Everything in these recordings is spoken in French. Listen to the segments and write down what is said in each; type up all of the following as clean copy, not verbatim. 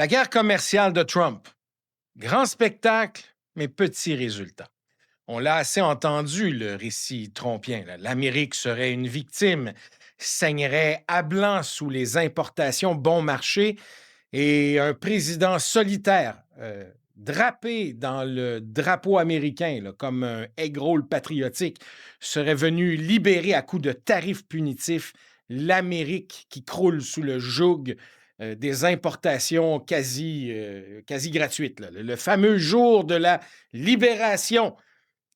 La guerre commerciale de Trump. Grand spectacle, mais petit résultat. On l'a assez entendu, le récit trompien. Là. L'Amérique serait une victime, saignerait à blanc sous les importations bon marché et un président solitaire, drapé dans le drapeau américain, là, comme un egg-roll patriotique, serait venu libérer à coups de tarifs punitifs l'Amérique qui croule sous le joug des importations quasi gratuites. Là. Le fameux jour de la libération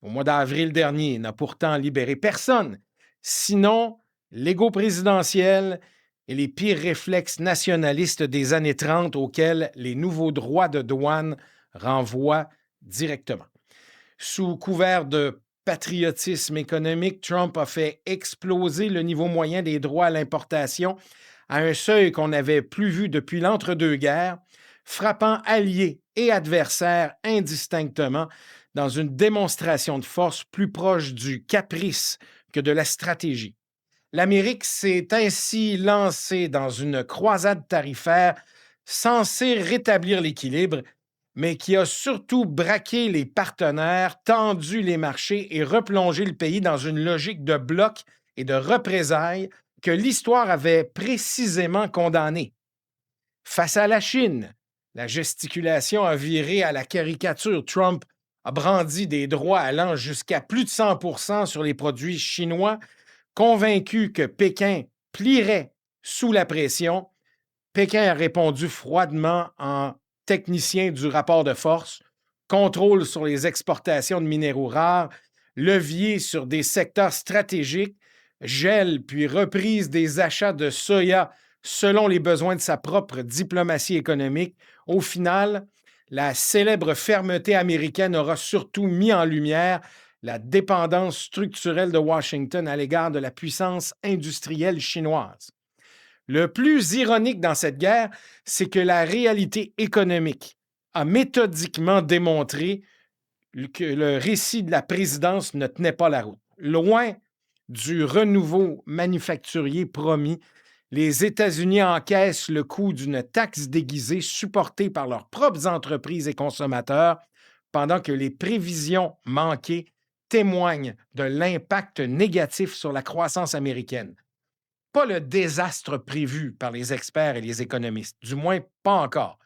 au mois d'avril dernier n'a pourtant libéré personne, sinon l'ego présidentiel et les pires réflexes nationalistes des années 30 auxquels les nouveaux droits de douane renvoient directement. Sous couvert de patriotisme économique, Trump a fait exploser le niveau moyen des droits à l'importation à un seuil qu'on n'avait plus vu depuis l'entre-deux-guerres, frappant alliés et adversaires indistinctement dans une démonstration de force plus proche du caprice que de la stratégie. L'Amérique s'est ainsi lancée dans une croisade tarifaire censée rétablir l'équilibre, mais qui a surtout braqué les partenaires, tendu les marchés et replongé le pays dans une logique de bloc et de représailles que l'histoire avait précisément condamnée. Face à la Chine, la gesticulation a viré à la caricature. Trump a brandi des droits allant jusqu'à plus de 100 % sur les produits chinois, convaincu que Pékin plierait sous la pression. Pékin a répondu froidement en technicien du rapport de force, contrôle sur les exportations de minéraux rares, levier sur des secteurs stratégiques, gel puis reprise des achats de soya selon les besoins de sa propre diplomatie économique. Au final, la célèbre fermeté américaine aura surtout mis en lumière la dépendance structurelle de Washington à l'égard de la puissance industrielle chinoise. Le plus ironique dans cette guerre, c'est que la réalité économique a méthodiquement démontré que le récit de la présidence ne tenait pas la route. Loin du renouveau manufacturier promis, les États-Unis encaissent le coût d'une taxe déguisée supportée par leurs propres entreprises et consommateurs, pendant que les prévisions manquées témoignent de l'impact négatif sur la croissance américaine. Pas le désastre prévu par les experts et les économistes, du moins pas encore.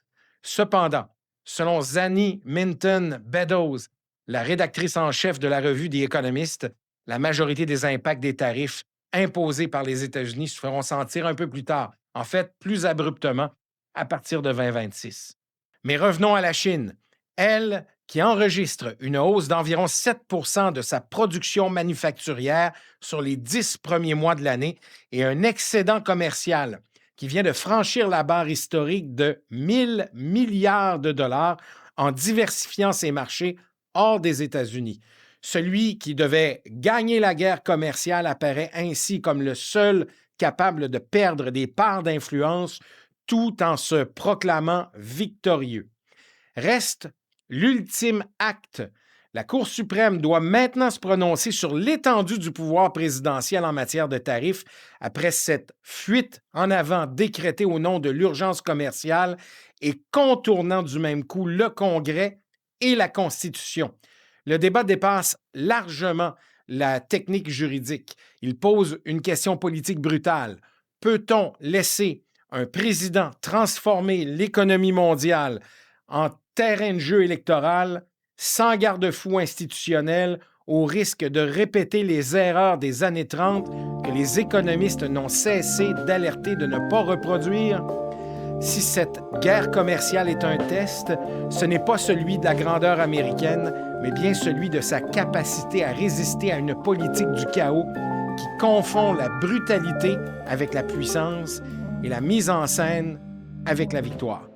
Cependant, selon Zanny Minton Beddoes, la rédactrice en chef de la revue The Economist, la majorité des impacts des tarifs imposés par les États-Unis se feront sentir un peu plus tard, en fait plus abruptement, à partir de 2026. Mais revenons à la Chine. Elle, qui enregistre une hausse d'environ 7 % de sa production manufacturière sur les 10 premiers mois de l'année et un excédent commercial qui vient de franchir la barre historique de 1 000 milliards de dollars en diversifiant ses marchés hors des États-Unis. Celui qui devait gagner la guerre commerciale apparaît ainsi comme le seul capable de perdre des parts d'influence tout en se proclamant victorieux. Reste l'ultime acte. La Cour suprême doit maintenant se prononcer sur l'étendue du pouvoir présidentiel en matière de tarifs après cette fuite en avant décrétée au nom de l'urgence commerciale et contournant du même coup le Congrès et la Constitution. Le débat dépasse largement la technique juridique. Il pose une question politique brutale. Peut-on laisser un président transformer l'économie mondiale en terrain de jeu électoral sans garde-fou institutionnel au risque de répéter les erreurs des années 30 que les économistes n'ont cessé d'alerter de ne pas reproduire? Si cette guerre commerciale est un test, ce n'est pas celui de la grandeur américaine, mais bien celui de sa capacité à résister à une politique du chaos qui confond la brutalité avec la puissance et la mise en scène avec la victoire.